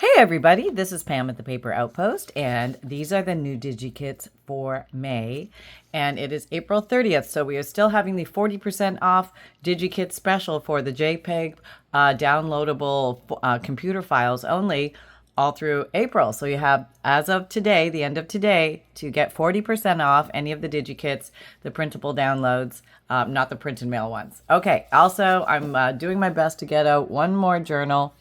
Hey everybody, this is Pam at the Paper Outpost, and these are the new Digikits for May, and it is April 30th, so we are still having the 40% off Digikit special for the JPEG downloadable computer files only all through April. So you have, as of today, the end of today, to get 40% off any of the Digikits, the printable downloads, not the print and mail ones. Okay, also, I'm doing my best to get out one more journal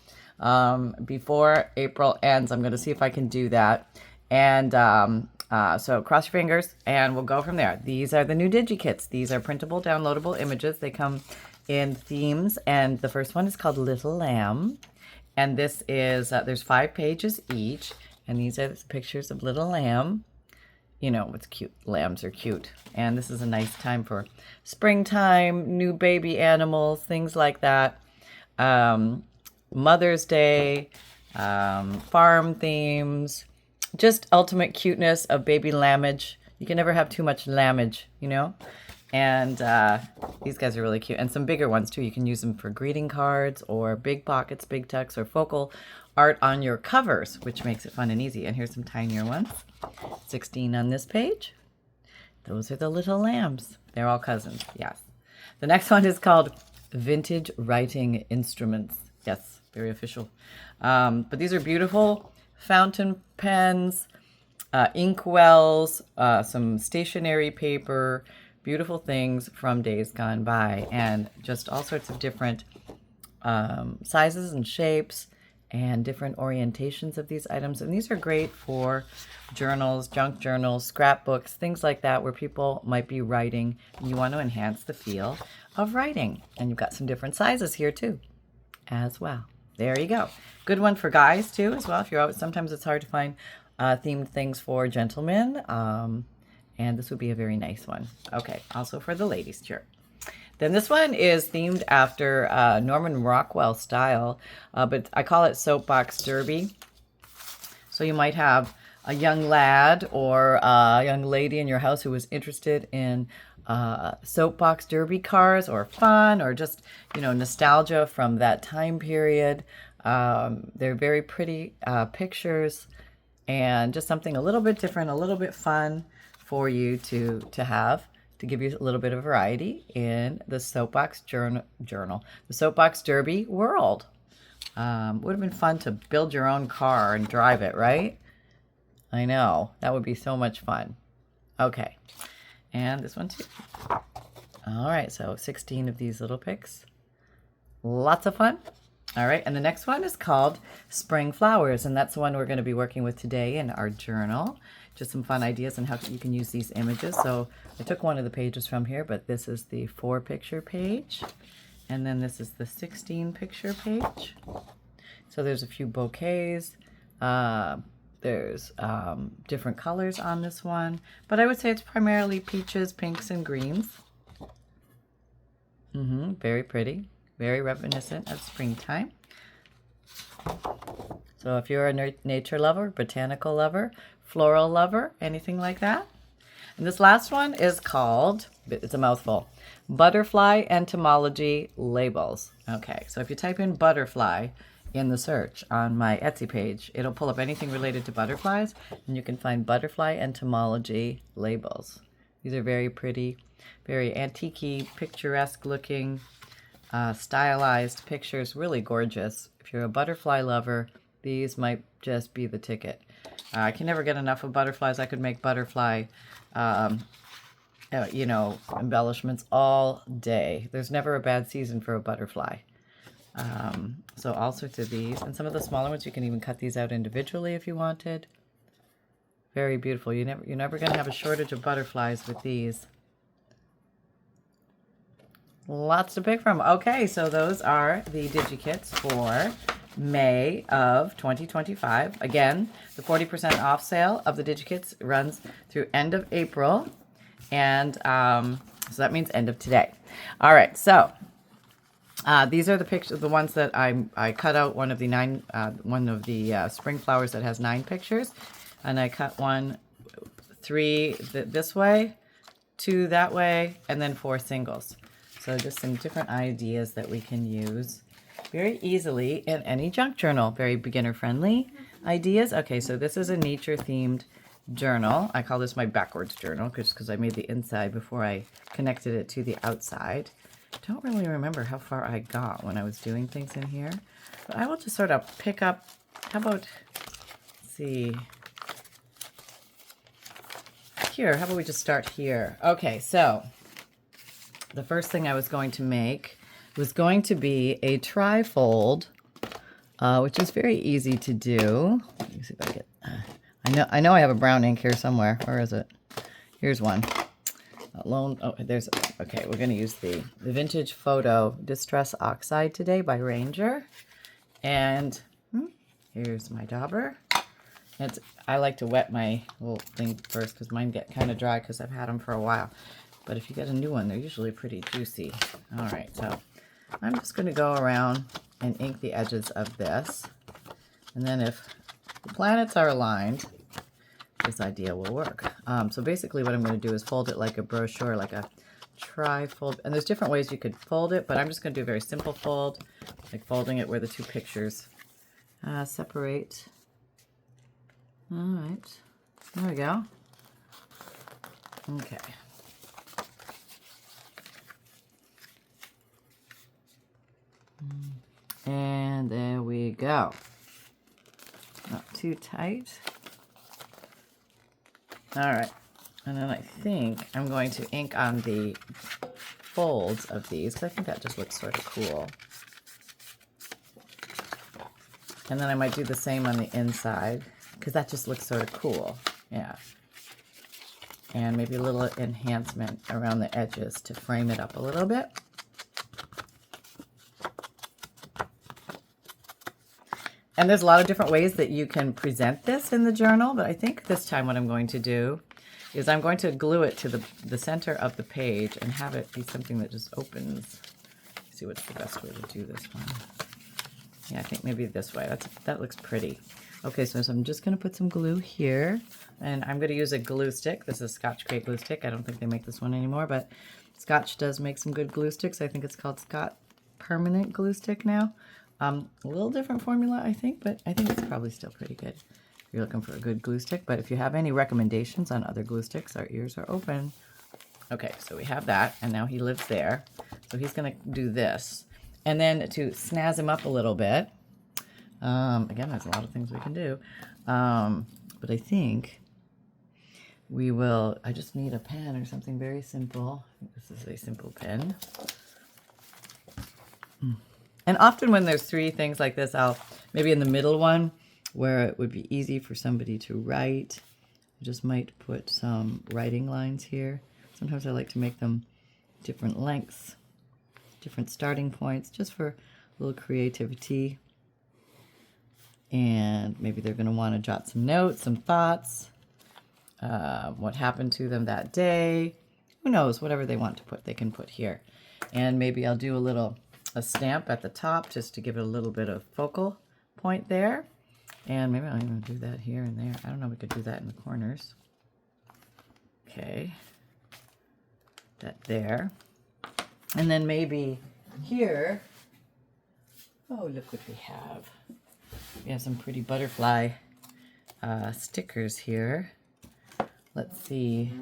before April ends. I'm going to see if I can do that. And so cross your fingers and we'll go from there. These are the new Digikits. These are printable, downloadable images. They come in themes, and the first one is called Little Lamb. And this is, there's 5 pages each, and these are the pictures of Little Lamb. You know, it's cute. Lambs are cute. And this is a nice time for springtime, new baby animals, things like that. Mother's Day, farm themes, just ultimate cuteness of baby lambage. You can never have too much lambage, you know? And these guys are really cute. And some bigger ones too. You can use them for greeting cards or big pockets, big tucks, or focal art on your covers, which makes it fun and easy. And here's some tinier ones. 16 on this page. Those are the little lambs. They're all cousins, yes. The next one is called Vintage Writing Instruments. Yes, very official. But these are beautiful fountain pens, ink wells, some stationery paper, beautiful things from days gone by, and just all sorts of different sizes and shapes and different orientations of these items. And these are great for journals, junk journals, scrapbooks, things like that, where people might be writing. You want to enhance the feel of writing. And you've got some different sizes here too, as well. There you go. Good one for guys too, as well. If you're out, sometimes it's hard to find themed things for gentlemen. And this would be a very nice one. Okay, also for the ladies, sure. Then this one is themed after Norman Rockwell style, but I call it Soapbox Derby. So you might have a young lad or a young lady in your house who is interested in soapbox derby cars, or fun, or just, you know, nostalgia from that time period. They're very pretty pictures, and just something a little bit different, a little bit fun for you to have, to give you a little bit of variety in the soapbox journal, the soapbox derby world. Would have been fun to build your own car and drive it, right? I know, that would be so much fun. Okay, and this one too. All right, so 16 of these little pics. Lots of fun. All right, and the next one is called Spring Flowers, and that's the one we're going to be working with today in our journal. Just some fun ideas on how you can use these images. So I took one of the pages from here, but this is the 4-picture page, and then this is the 16-picture page. So there's a few bouquets. There's different colors on this one, but I would say it's primarily peaches, pinks, and greens. Very pretty, very reminiscent of springtime. So if you're a nature lover, botanical lover, floral lover, anything like that. And this last one is called, it's a mouthful, Butterfly Entomology Labels. Okay, so if you type in butterfly in the search on my Etsy page, it'll pull up anything related to butterflies, and you can find butterfly entomology labels. These are very pretty, very antique-y, picturesque looking, stylized pictures, really gorgeous. If you're a butterfly lover, these might just be the ticket. I can never get enough of butterflies. I could make butterfly, you know, embellishments all day. There's never a bad season for a butterfly. So all sorts of these, and some of the smaller ones, you can even cut these out individually if you wanted. Very beautiful. You're never going to have a shortage of butterflies with these. Lots to pick from. Okay, so those are the Digikits for May of 2025. Again, the 40% off sale of the Digikits runs through end of April, and so that means end of today. All right, so these are the pictures, the ones that I cut out one of the spring flowers that has 9 pictures, and I cut 3 this way, 2 that way, and then 4 singles. So just some different ideas that we can use very easily in any junk journal. Very beginner friendly ideas. Okay, so this is a nature themed journal. I call this my backwards journal because I made the inside before I connected it to the outside. Don't really remember how far I got when I was doing things in here, but I will just sort of pick up. How about, let's see, here, how about we just start here? Okay, so the first thing I was going to make was going to be a trifold, which is very easy to do. Let me see if I get, I know I have a brown ink here somewhere. Where is it? Here's one. There's, okay, we're going to use the Vintage Photo Distress Oxide today by Ranger. And here's my dauber. I like to wet my little thing first because mine get kind of dry because I've had them for a while. But if you get a new one, they're usually pretty juicy. All right, so I'm just going to go around and ink the edges of this. And then if the planets are aligned, this idea will work. So basically what I'm going to do is fold it like a brochure, like a trifold. And there's different ways you could fold it, but I'm just going to do a very simple fold, like folding it where the two pictures separate. All right, there we go. Okay. And there we go. Not too tight. All right, and then I think I'm going to ink on the folds of these because I think that just looks sort of cool. And then I might do the same on the inside because that just looks sort of cool. Yeah. And maybe a little enhancement around the edges to frame it up a little bit. And there's a lot of different ways that you can present this in the journal, but I think this time what I'm going to do is I'm going to glue it to the center of the page and have it be something that just opens. Let's see what's the best way to do this one. Yeah, I think maybe this way. That looks pretty. Okay, so I'm just going to put some glue here, and I'm going to use a glue stick. This is Scotch Crate glue stick. I don't think they make this one anymore, but Scotch does make some good glue sticks. I think it's called Scott Permanent Glue Stick now. A little different formula, I think, but I think it's probably still pretty good if you're looking for a good glue stick. But if you have any recommendations on other glue sticks, our ears are open. Okay, so we have that, and now he lives there. So he's going to do this. And then to snazz him up a little bit, again, there's a lot of things we can do, but I think we will, I just need a pen or something very simple. I think this is a simple pen. And often when there's three things like this, I'll maybe in the middle one where it would be easy for somebody to write, I just might put some writing lines here. Sometimes I like to make them different lengths, different starting points, just for a little creativity. And maybe they're going to want to jot some notes, some thoughts, what happened to them that day. Who knows, whatever they want to put, they can put here. And maybe I'll do a stamp at the top just to give it a little bit of focal point there. And maybe I'll even do that here and there. I don't know, we could do that in the corners. Okay. That there. And then maybe here, oh, look what we have. We have some pretty butterfly stickers here. Let's see.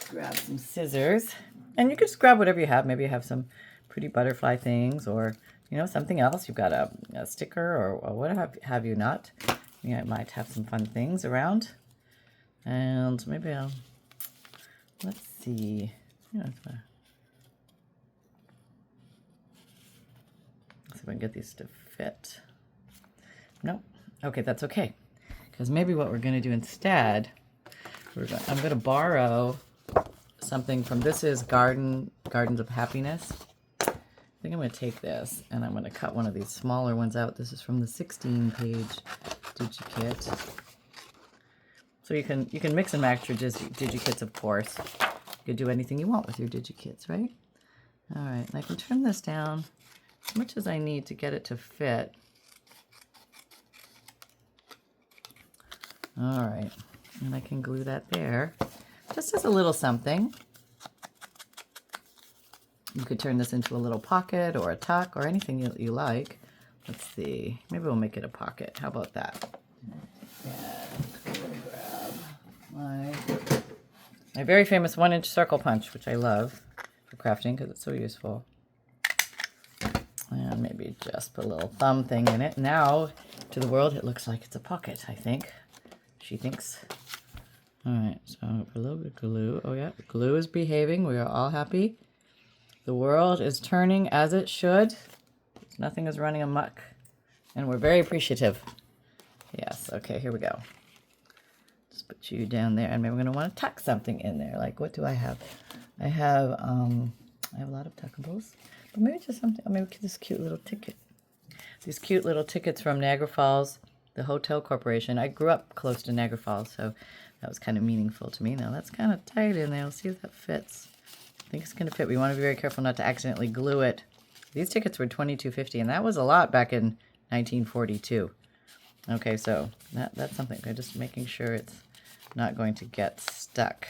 Grab some scissors. And you can just grab whatever you have. Maybe you have some pretty butterfly things or, you know, something else. You've got a sticker or what have you not. You know, might have some fun things around. And maybe let's see. Yeah, let's see if I can get these to fit. Nope. Okay, that's okay. Because maybe what we're going to do instead, I'm going to borrow something from, this is Gardens of Happiness. I think I'm going to take this and I'm going to cut one of these smaller ones out. This is from the 16-page Digikit. So you can mix and match your Digikits, of course. You could do anything you want with your Digikits, right? All right, and I can trim this down as much as I need to get it to fit. All right, and I can glue that there, just as a little something. You could turn this into a little pocket or a tuck or anything you like. Let's see. Maybe we'll make it a pocket. How about that? And grab my very famous 1-inch circle punch, which I love for crafting because it's so useful. And maybe just put a little thumb thing in it. Now, to the world, it looks like it's a pocket, I think. She thinks. All right, so a little bit of glue. Oh, yeah, the glue is behaving. We are all happy. The world is turning as it should. Nothing is running amok. And we're very appreciative. Yes, okay, here we go. Just put you down there. And maybe we're going to want to tuck something in there. Like, what do I have? I have a lot of tuckables. But maybe just something, maybe this cute little ticket. These cute little tickets from Niagara Falls, the Hotel Corporation. I grew up close to Niagara Falls, so that was kind of meaningful to me. Now, that's kind of tight in there. Let's see if that fits. I think it's going to fit. We want to be very careful not to accidentally glue it. These tickets were $22.50, and that was a lot back in 1942. Okay, so that's something. I'm just making sure it's not going to get stuck.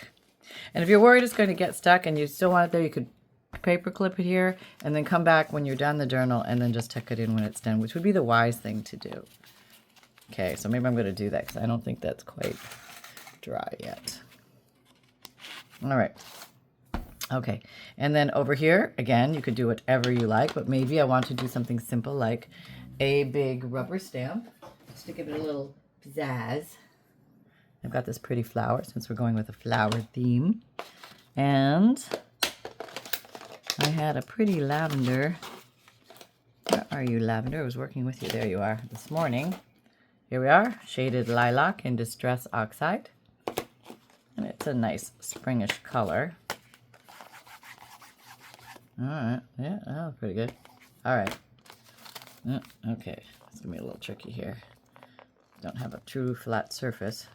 And if you're worried it's going to get stuck and you still want it there, you could paper clip it here and then come back when you're done the journal and then just tuck it in when it's done, which would be the wise thing to do. Okay, so maybe I'm going to do that because I don't think that's quite dry yet. All right. Okay, and then over here, again, you could do whatever you like, but maybe I want to do something simple like a big rubber stamp, just to give it a little pizzazz. I've got this pretty flower, since we're going with a flower theme. And I had a pretty lavender. Where are you, lavender? I was working with you. There you are, this morning. Here we are, shaded lilac in Distress Oxide. And it's a nice springish color. All right, yeah, oh, pretty good. All right, okay, it's gonna be a little tricky here. Don't have a true flat surface,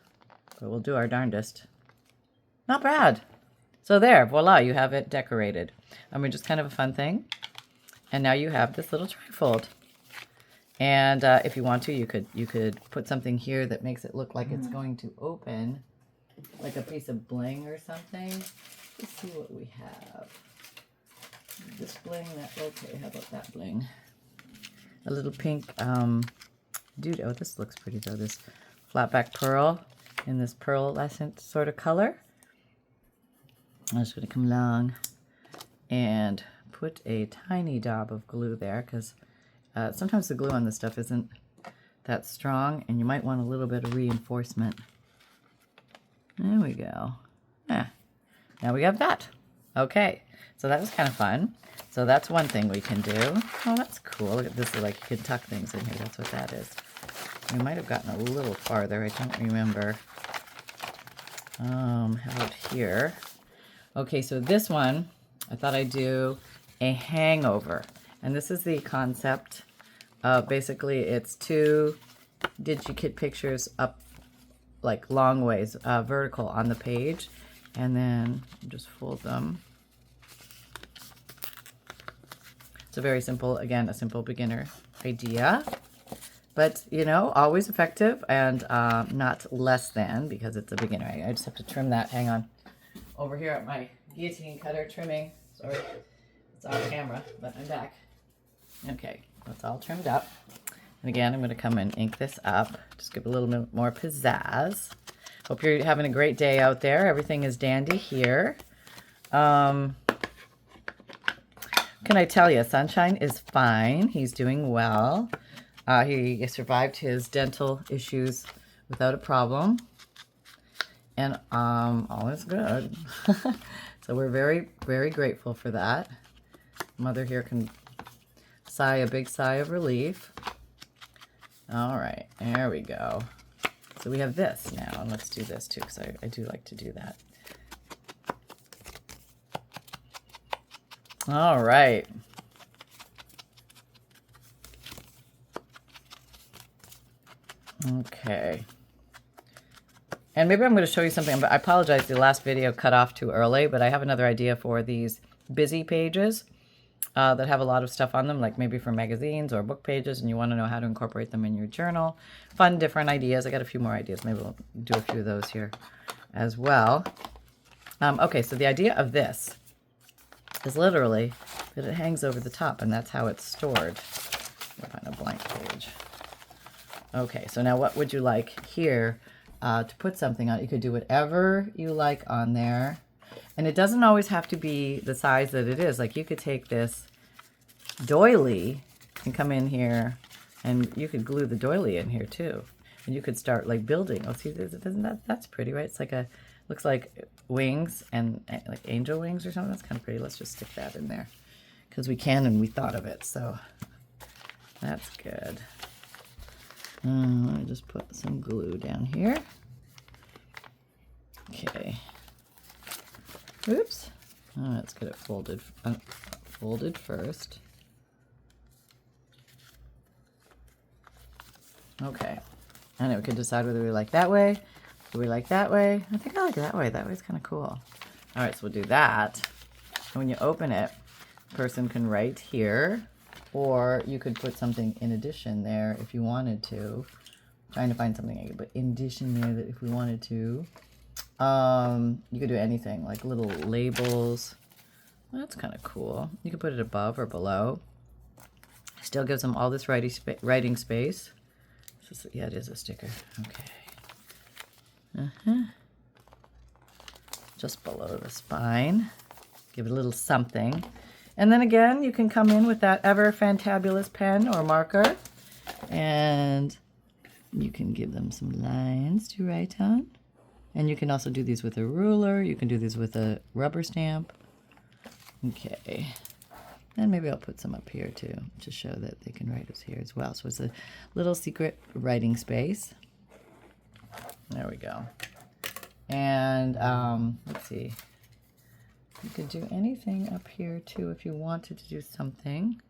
but we'll do our darndest. Not bad. So there, voila, you have it decorated. I mean, just kind of a fun thing. And now you have this little trifold. And if you want to, you could put something here that makes it look like it's going to open, like a piece of bling or something. Let's see what we have. This bling, that, okay, how about that bling? A little pink, dude, oh, this looks pretty though, this flat back pearl in this pearlescent sort of color. I'm just going to come along and put a tiny dab of glue there because sometimes the glue on this stuff isn't that strong and you might want a little bit of reinforcement. There we go. Yeah. Now we have that. Okay. So that was kind of fun. So that's one thing we can do. Oh, that's cool. Look at this. Like you can tuck things in here. That's what that is. We might have gotten a little farther. I don't remember. How about here? Okay, so this one, I thought I'd do a hangover. And this is the concept. Basically, it's 2 Digikit pictures up like long ways, vertical on the page. And then just fold them. It's a very simple, again, a simple beginner idea, but you know, always effective and not less than because it's a beginner. I just have to trim that. Hang on. Over here at my guillotine cutter trimming. Sorry, it's off camera, but I'm back. Okay, that's all trimmed up. And again, I'm going to come and ink this up. Just give it a little bit more pizzazz. Hope you're having a great day out there. Everything is dandy here. Can I tell you, Sunshine is fine. He's doing well. He survived his dental issues without a problem. And all is good. So we're very, very grateful for that. Mother here can sigh a big sigh of relief. All right, there we go. So we have this now, and let's do this too, because I do like to do that. All right. Okay. And maybe I'm going to show you something, but I apologize, the last video cut off too early, but I have another idea for these busy pages that have a lot of stuff on them, like maybe for magazines or book pages, and you want to know how to incorporate them in your journal. Fun, different ideas. I got a few more ideas. Maybe we'll do a few of those here as well. Okay, so the idea of this is literally that it hangs over the top, and that's how it's stored. We'll find a blank page. Okay, so now what would you like here to put something on? You could do whatever you like on there. And it doesn't always have to be the size that it is. Like you could take this doily and come in here, and you could glue the doily in here too. And you could start like building. Oh, see, that's pretty, right? It's like looks like wings and like angel wings or something. That's kind of pretty. Let's just stick that in there because we can and we thought of it. So that's good. Let me just put some glue down here. Okay. Oops. Oh, let's get it folded first. Okay. And we can decide whether we like that way, or we like that way. I think I like that way. That way's kind of cool. All right, so we'll do that. And when you open it, the person can write here, or you could put something in addition there if you wanted to. I'm trying to find something I could put in addition there that if we wanted to. You could do anything, like little labels. Well, that's kind of cool. You could put it above or below. Still gives them all this writing space. Yeah, it is a sticker. Okay. Just below the spine. Give it a little something. And then again, you can come in with that ever fantabulous pen or marker. And you can give them some lines to write on. And you can also do these with a ruler. You can do these with a rubber stamp. Okay. And maybe I'll put some up here too, to show that they can write us here as well. So it's a little secret writing space. There we go. And let's see. You could do anything up here too if you wanted to do something.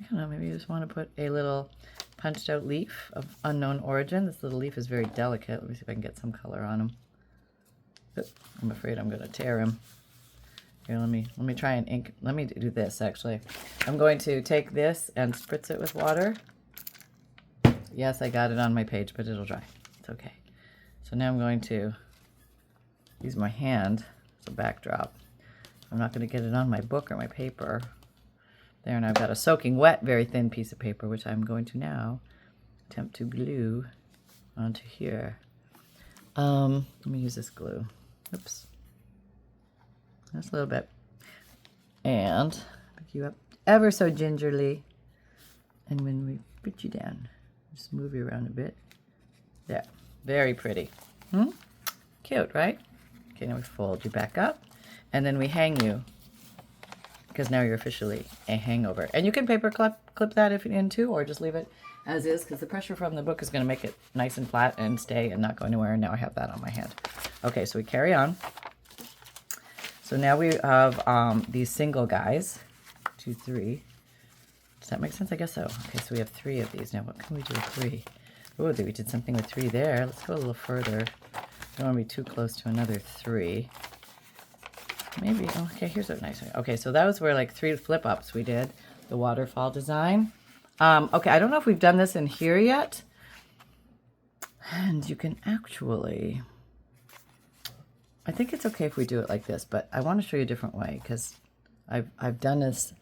I don't know, maybe you just want to put a little punched out leaf of unknown origin. This little leaf is very delicate. Let me see if I can get some color on him. Oops, I'm afraid I'm going to tear him. Here, let me try and ink. Let me do this, actually. I'm going to take this and spritz it with water. Yes, I got it on my page, but it'll dry. It's okay. So now I'm going to use my hand as a backdrop. I'm not going to get it on my book or my paper. There, and I've got a soaking wet, very thin piece of paper, which I'm going to now attempt to glue onto here. Let me use this glue. Oops. Just a little bit. And pick you up ever so gingerly. And when we put you down, just move you around a bit. There. Very pretty. Cute, right? Okay, now we fold you back up. And then we hang you. Because now you're officially a hangover. And you can paper clip that if you need to, or just leave it as is, because the pressure from the book is going to make it nice and flat and stay and not go anywhere. And now I have that on my hand. Okay, so we carry on. So now we have these single guys, 2, 3. Does that make sense? I guess so. Okay, so we have 3 of these. Now what can we do with 3? Oh, we did something with 3 there. Let's go a little further. Don't want to be too close to another 3. Maybe, okay, here's a nice one. Okay, so that was where like 3 flip-ups we did, the waterfall design. Okay, I don't know if we've done this in here yet. And you can actually, I think it's okay if we do it like this, but I want to show you a different way because I've done this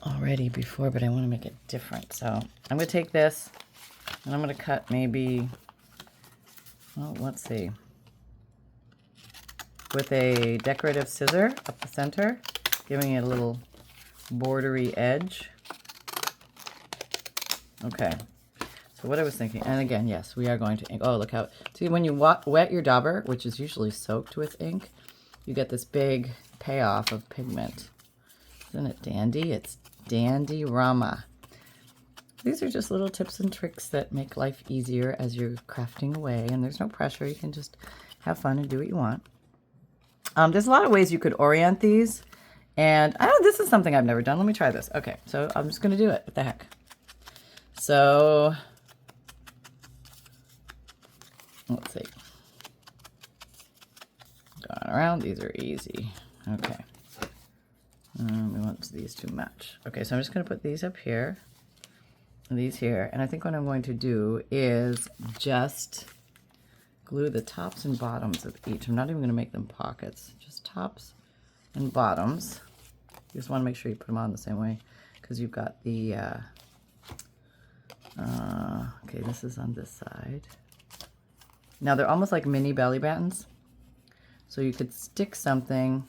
already before, but I want to make it different. So I'm going to take this and I'm going to cut maybe, well, let's see, with a decorative scissor up the center, giving it a little bordery edge. Okay. So what I was thinking, and again, yes, we are going to ink. Oh, look how, see when you wet your dauber, which is usually soaked with ink, you get this big payoff of pigment. Isn't it dandy? It's dandy-rama. These are just little tips and tricks that make life easier as you're crafting away, and there's no pressure. You can just have fun and do what you want. There's a lot of ways you could orient these, and I don't know, this is something I've never done. Let me try this. Okay, so I'm just going to do it. What the heck? So, let's see. Going around, these are easy. Okay. We want these to match. Okay, so I'm just going to put these up here, and these here, and I think what I'm going to do is just glue the tops and bottoms of each. I'm not even going to make them pockets, just tops and bottoms. You just want to make sure you put them on the same way because you've got the, okay, this is on this side. Now they're almost like mini belly buttons. So you could stick something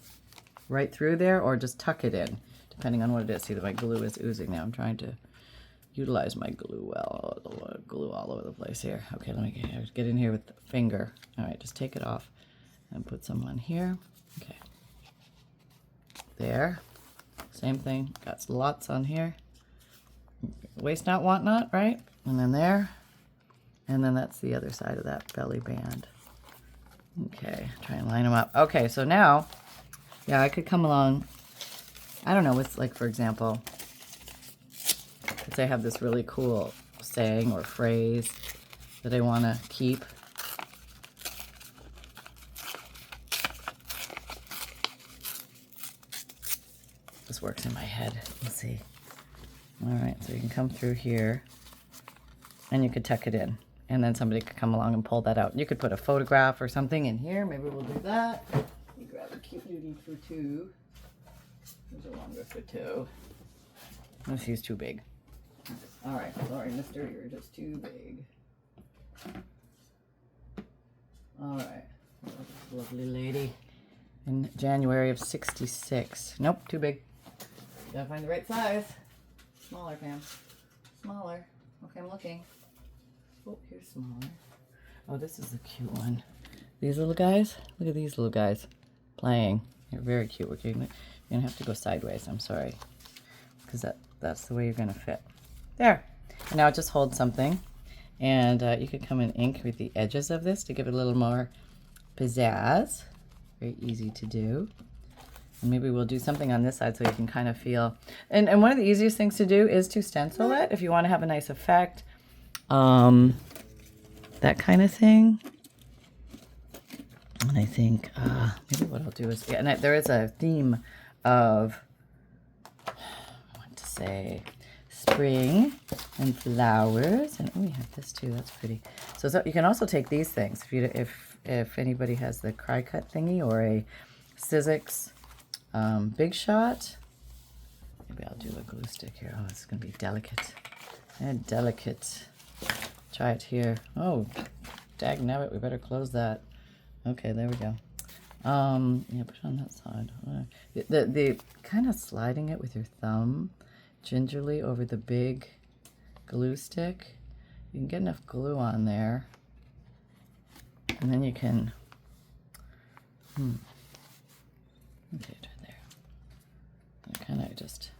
right through there or just tuck it in, depending on what it is. See that my glue is oozing now. I'm trying to utilize my glue well. I don't want to glue all over the place here. Okay, let me get in here with the finger. All right, just take it off and put some on here. Okay. There. Same thing. Got lots on here. Waste not, want not, right? And then there. And then that's the other side of that belly band. Okay, try and line them up. Okay, so now, yeah, I could come along. I don't know, it's like, for example, let's say I have this really cool saying or phrase that I want to keep. This works in my head. Let's see. All right, so you can come through here and you could tuck it in. And then somebody could come along and pull that out. You could put a photograph or something in here. Maybe we'll do that. You grab a cute beauty for two. There's a longer for two. This is too big. All right, sorry, mister, you're just too big. All right, lovely lady. In January of '66. Nope, too big. Gotta find the right size. Smaller, Pam. Smaller. Okay, I'm looking. Oh, here's smaller. Oh, this is a cute one. These little guys. Look at these little guys playing. They're very cute. You're gonna have to go sideways. I'm sorry, because that's the way you're gonna fit. There. And now just hold something, and you could come and ink with the edges of this to give it a little more pizzazz. Very easy to do. And maybe we'll do something on this side so you can kind of feel. And one of the easiest things to do is to stencil it if you want to have a nice effect. That kind of thing. And I think maybe what I'll do is, yeah, and there is a theme of, I want to say, spring and flowers. And oh, we have this too. That's pretty. So you can also take these things if anybody has the cry cut thingy or a Sizzix Big Shot. Maybe I'll do a glue stick here. Oh, it's gonna be delicate and delicate. Try it here. Oh, dagnabbit, we better close that. Okay, there we go. Yeah, put it on that side. The kind of sliding it with your thumb gingerly over the big glue stick. You can get enough glue on there, and then you can. Okay, try there. And kind of just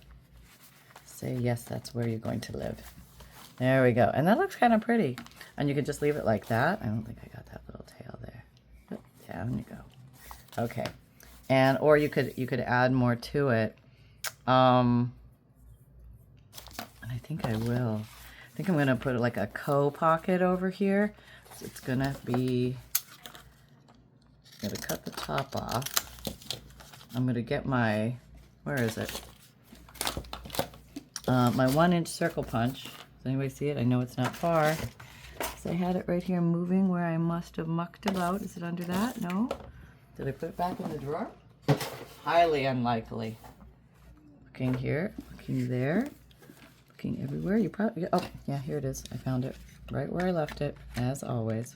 say yes. That's where you're going to live. There we go. And that looks kind of pretty. And you can just leave it like that. I don't think I got that little tail there. But down you go. Okay. And or you could add more to it. And I think I will. I think I'm gonna put like a pocket over here. So it's gonna be, I'm gonna cut the top off. I'm gonna get my, where is it? My 1-inch circle punch. Does anybody see it? I know it's not far. So I had it right here moving where I must have mucked about. Is it under that? No? Did I put it back in the drawer? Highly unlikely. Looking here, looking there, looking everywhere. You probably, oh, yeah, here it is. I found it right where I left it, as always.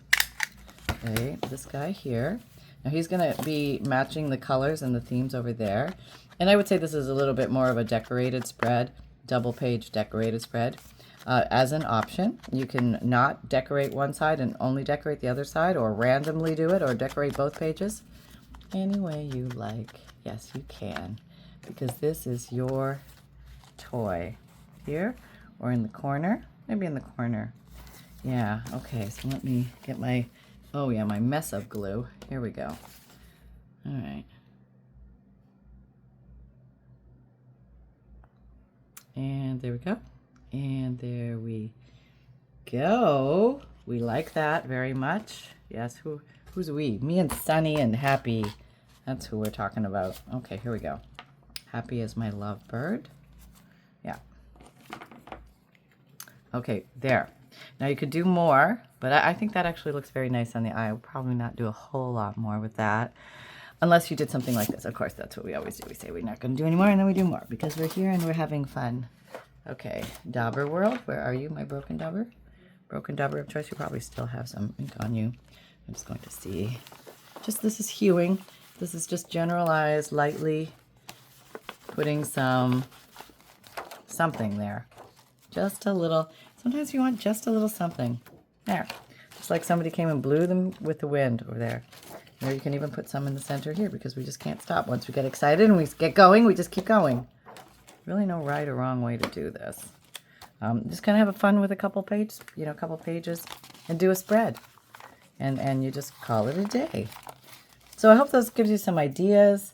Okay, this guy here. Now he's gonna be matching the colors and the themes over there. And I would say this is a little bit more of a decorated spread, double page decorated spread. As an option, you can not decorate one side and only decorate the other side, or randomly do it, or decorate both pages. Any way you like. Yes, you can, because this is your toy. Here, or in the corner. Maybe in the corner. Yeah, okay, so let me get my, oh yeah, my mess of glue. Here we go. All right. And there we go. And there we go. We like that very much. Yes, who's we? Me and Sunny and Happy. That's who we're talking about. Okay, here we go. Happy is my lovebird. Yeah. Okay, there. Now you could do more, but I think that actually looks very nice on the eye. I'll probably not do a whole lot more with that. Unless you did something like this. Of course, that's what we always do. We say we're not going to do anymore, and then we do more because we're here and we're having fun. Okay, Dauber World, where are you, my broken dauber? Broken dauber of choice. You probably still have some ink on you. I'm just going to see. This is hewing. This is just generalized, lightly putting something there. Just a little. Sometimes you want just a little something. There. Just like somebody came and blew them with the wind over there. Or you can even put some in the center here because we just can't stop. Once we get excited and we get going, we just keep going. Really no right or wrong way to do this. Just kind of have fun with a couple pages, and do a spread. And you just call it a day. So I hope this gives you some ideas.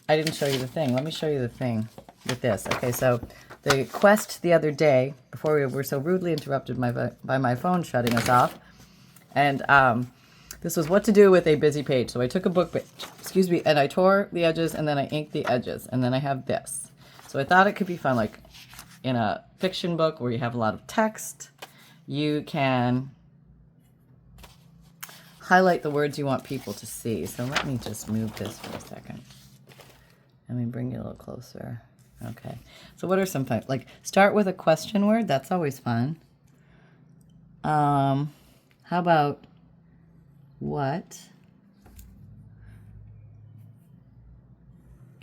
I didn't show you the thing. Let me show you the thing with this. Okay, so the quest the other day, before we were so rudely interrupted by my phone shutting us off, and this was what to do with a busy page. So I took a book page, and I tore the edges, and then I inked the edges, and then I have this. So I thought it could be fun, like in a fiction book where you have a lot of text, you can highlight the words you want people to see. So let me just move this for a second. Let me bring you a little closer. Okay. So what are some fun? Like start with a question word. That's always fun. How about what?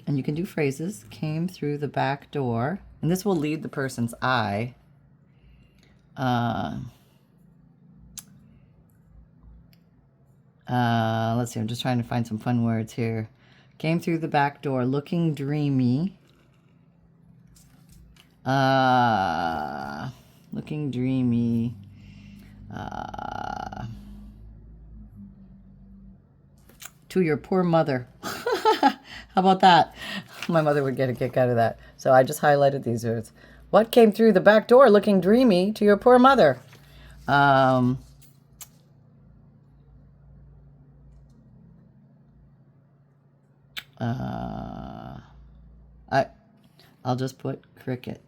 And you can do phrases. Came through the back door. And this will lead the person's eye. Let's see. I'm just trying to find some fun words here. Came through the back door looking dreamy. Looking dreamy. To your poor mother. How about that? My mother would get a kick out of that. So I just highlighted these words. What came through the back door looking dreamy to your poor mother? I'll just put Cricket,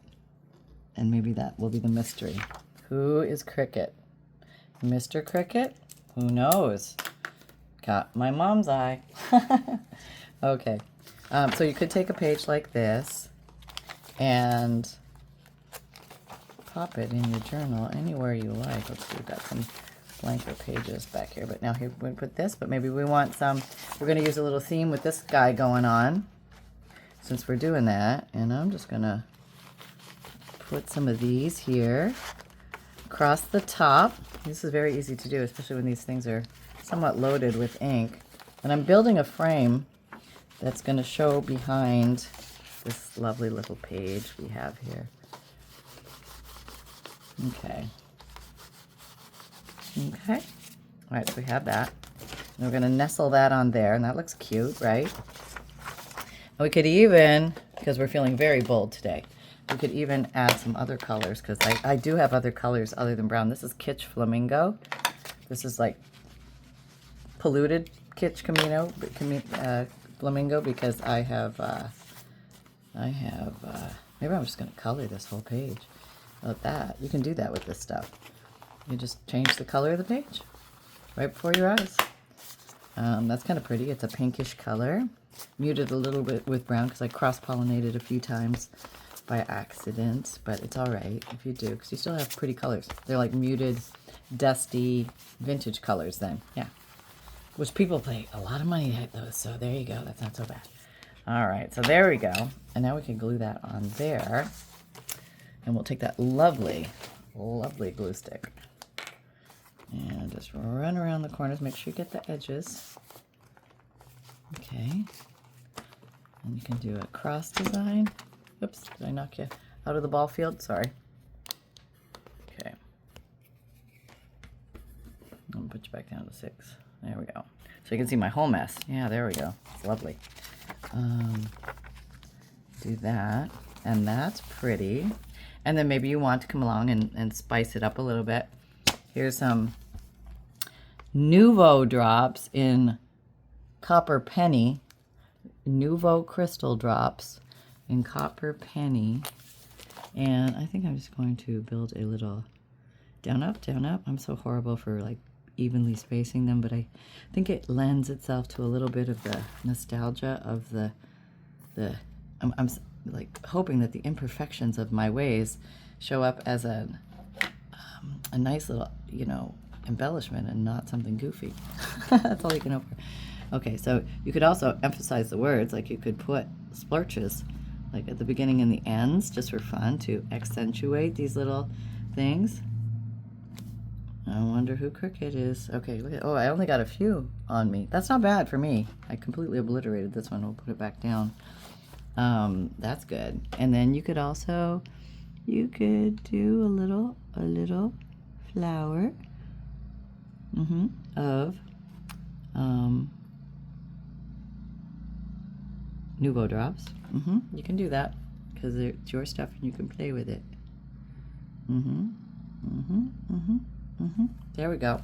and maybe that will be the mystery. Who is Cricket? Mr. Cricket? Who knows? Got my mom's eye. Okay. So you could take a page like this and pop it in your journal anywhere you like. Let's see, we've got some blanker pages back here. But now here we put this, but maybe we want some, we're going to use a little theme with this guy going on since we're doing that. And I'm just going to put some of these here across the top. This is very easy to do, especially when these things are somewhat loaded with ink. And I'm building a frame that's going to show behind this lovely little page we have here. Okay. Okay. All right, so we have that. And we're going to nestle that on there, and that looks cute, right? And we could even, because we're feeling very bold today, we could even add some other colors, because I do have other colors other than brown. This is Kitsch Flamingo. This is like polluted Kitsch Flamingo, because I have maybe I'm just going to color this whole page. How about that? You can do that with this stuff. You just change the color of the page right before your eyes. That's kind of pretty. It's a pinkish color. Muted a little bit with brown because I cross-pollinated a few times by accident, but it's all right if you do, because you still have pretty colors. They're like muted, dusty, vintage colors then. Yeah. Which people pay a lot of money to hit those, so there you go. That's not so bad. All right, so there we go. And now we can glue that on there. And we'll take that lovely, lovely glue stick and just run around the corners. Make sure you get the edges. Okay. And you can do a cross design. Oops, did I knock you out of the ball field? Sorry. Okay. I'm going to put you back down to 6. There we go. So you can see my whole mess. Yeah, there we go. It's lovely. Do that. And that's pretty. And then maybe you want to come along and spice it up a little bit. Here's some Nouveau drops in Copper Penny. Nouveau crystal drops in Copper Penny. And I think I'm just going to build a little down up, down up. I'm so horrible for like evenly spacing them, but I think it lends itself to a little bit of the nostalgia of the I'm like hoping that the imperfections of my ways show up as a nice little, you know, embellishment and not something goofy. That's all you can hope for. Okay, so you could also emphasize the words, like you could put splurches like at the beginning and the ends, just for fun, to accentuate these little things. I wonder who Cricket is. Okay, look at, oh, I only got a few on me. That's not bad for me. I completely obliterated this one. We'll put it back down. That's good. And then you could also, you could do a little flower of Nouveau drops. You can do that because it's your stuff and you can play with it. There we go.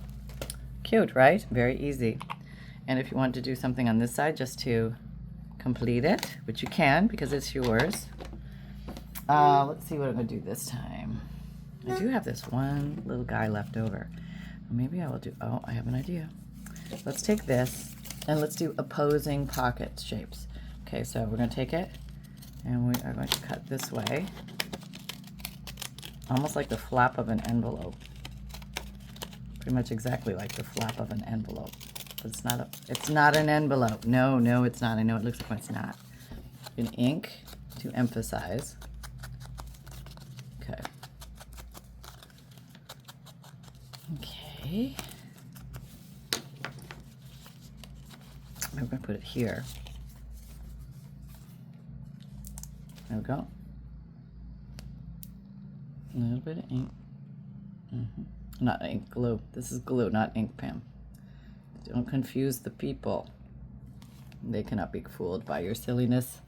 Cute, right? Very easy. And if you want to do something on this side just to complete it, which you can because it's yours. Let's see what I'm going to do this time. I do have this one little guy left over. Maybe I will do, oh, I have an idea. Let's take this and let's do opposing pocket shapes. Okay, so we're going to take it and we are going to cut this way, almost like the flap of an envelope. Pretty much exactly like the flap of an envelope. But it's not an envelope. No, no, it's not. I know it looks like it's not. In ink to emphasize. Okay. Okay. I'm going to put it here. There we go. A little bit of ink. Not ink, glue. This is glue, not ink pen. Don't confuse the people. They cannot be fooled by your silliness.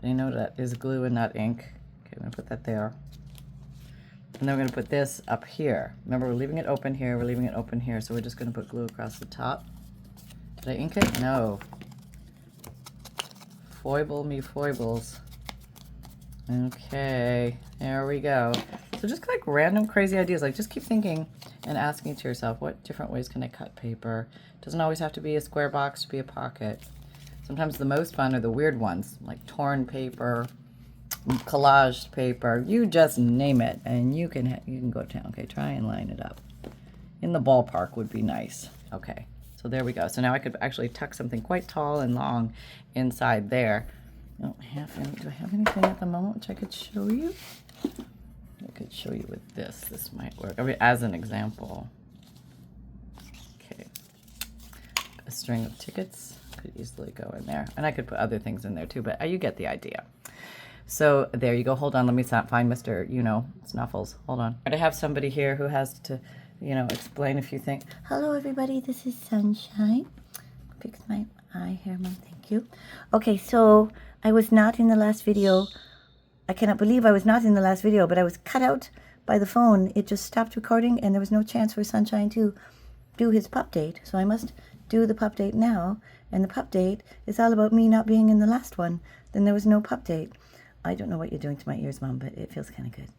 They know that is glue and not ink. Okay, I'm going to put that there. And then we're going to put this up here. Remember, we're leaving it open here. We're leaving it open here. So we're just going to put glue across the top. Did I ink it? No. Foible me foibles. Okay, there we go. So just like random crazy ideas, like just keep thinking and asking to yourself, what different ways can I cut paper? It doesn't always have to be a square box to be a pocket. Sometimes the most fun are the weird ones, like torn paper, collaged paper, you just name it, and you can go to town. Okay, try and line it up. In the ballpark would be nice. Okay, so there we go. So now I could actually tuck something quite tall and long inside there. I don't have any. Do I have anything at the moment which I could show you? I could show you with this. This might work. I mean, as an example. Okay. A string of tickets could easily go in there. And I could put other things in there too, but you get the idea. So there you go. Hold on. Let me find Mr. Snuffles. Hold on. I have somebody here who has to, explain a few things. Hello, everybody. This is Sunshine. Fix my eye here, Mom. Thank you. Okay, so I was not in the last video. I cannot believe I was not in the last video, but I was cut out by the phone. It just stopped recording, and there was no chance for Sunshine to do his pup date. So I must do the pup date now, and the pup date is all about me not being in the last one. Then there was no pup date. I don't know what you're doing to my ears, Mom, but it feels kind of good.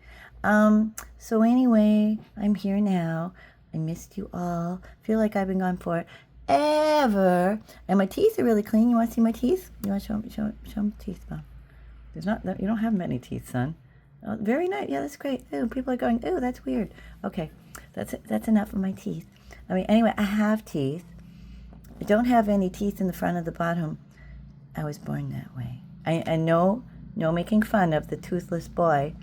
So anyway, I'm here now. I missed you all. Feel like I've been gone forever. And my teeth are really clean. You want to see my teeth? You want to show them teeth, Mom? You don't have many teeth, son. Oh, very nice. Yeah, that's great. Ooh, people are going, ooh, that's weird. Okay, that's enough of my teeth. I mean, anyway, I have teeth. I don't have any teeth in the front or the bottom. I was born that way. I know, no making fun of the toothless boy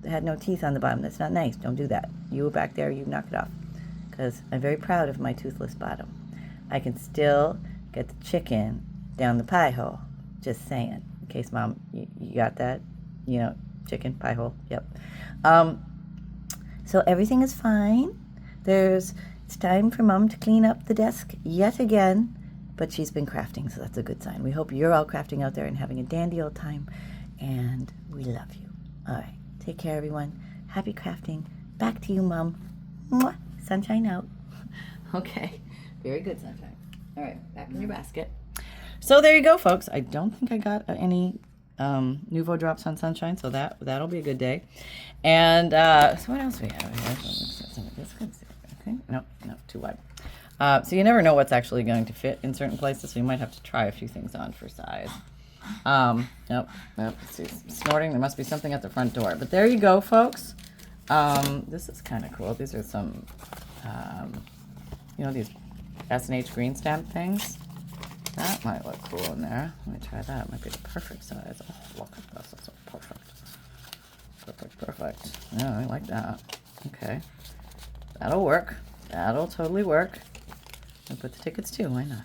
that had no teeth on the bottom. That's not nice. Don't do that. You back there, you knock it off. Because I'm very proud of my toothless bottom. I can still get the chicken down the pie hole. Just saying. In case, Mom, you got that? Chicken pie hole. Yep. So everything is fine. It's time for Mom to clean up the desk yet again. But she's been crafting, so that's a good sign. We hope you're all crafting out there and having a dandy old time. And we love you. All right. Take care, everyone. Happy crafting. Back to you, Mom. Mwah. Sunshine out. Okay. Very good, Sunshine. All right. Back in your basket. So there you go, folks. I don't think I got any Nouveau drops on Sunshine, so that'll be a good day. And so what else do we have here? Okay. No, too wide. So you never know what's actually going to fit in certain places, so you might have to try a few things on for size. Nope. Let's see, snorting. There must be something at the front door. But there you go, folks. This is kind of cool. These are some, these S&H green stamp things. That might look cool in there. Let me try that. It might be the perfect size. Oh, look at this. That's so perfect. Perfect. Yeah, I like that. Okay. That'll work. That'll totally work. I'll put the tickets too. Why not?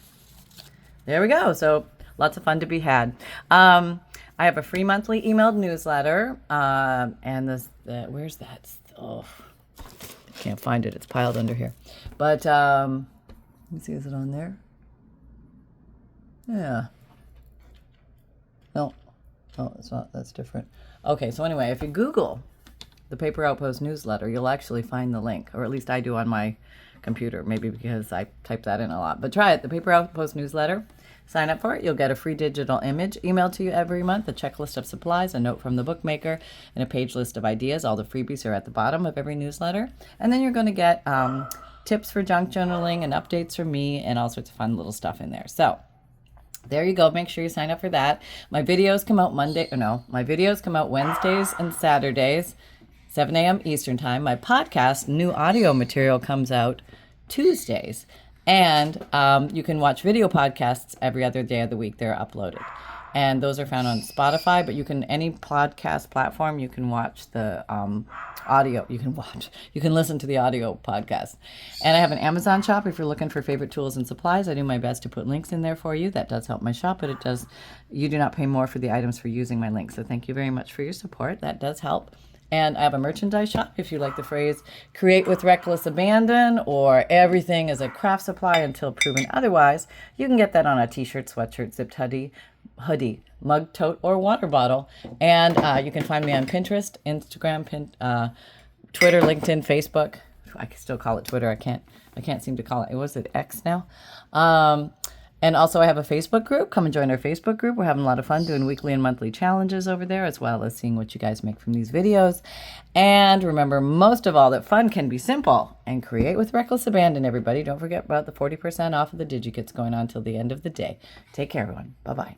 There we go. So lots of fun to be had. I have a free monthly emailed newsletter. And where's that? Oh, I can't find it. It's piled under here. But let me see. Is it on there? Yeah. No. Oh, it's not. That's different. Okay. So anyway, if you Google the Paper Outpost newsletter, you'll actually find the link, or at least I do on my computer, maybe because I type that in a lot. But try it, the Paper Outpost newsletter. Sign up for it. You'll get a free digital image emailed to you every month, a checklist of supplies, a note from the bookmaker, and a page list of ideas. All the freebies are at the bottom of every newsletter. And then you're going to get tips for junk journaling and updates from me and all sorts of fun little stuff in there. So there you go. Make sure you sign up for that. My videos come out Wednesdays and Saturdays, 7 a.m. Eastern Time. My podcast, new audio material, comes out Tuesdays. And you can watch video podcasts every other day of the week. They're uploaded. And those are found on Spotify, but any podcast platform, you can watch the audio. You can listen to the audio podcast. And I have an Amazon shop if you're looking for favorite tools and supplies. I do my best to put links in there for you. That does help my shop, but you do not pay more for the items for using my links. So thank you very much for your support. That does help. And I have a merchandise shop if you like the phrase create with reckless abandon, or everything is a craft supply until proven otherwise. You can get that on a t-shirt, sweatshirt, zipped hoodie, mug, tote, or water bottle. And you can find me on Pinterest, Instagram, Twitter, LinkedIn, Facebook. I can still call it Twitter. I can't seem to call it. Was it X now? And also I have a Facebook group. Come and join our Facebook group. We're having a lot of fun doing weekly and monthly challenges over there, as well as seeing what you guys make from these videos. And remember, most of all, that fun can be simple, and create with reckless abandon, everybody. Don't forget about the 40% off of the Digikits going on till the end of the day. Take care, everyone. Bye-bye.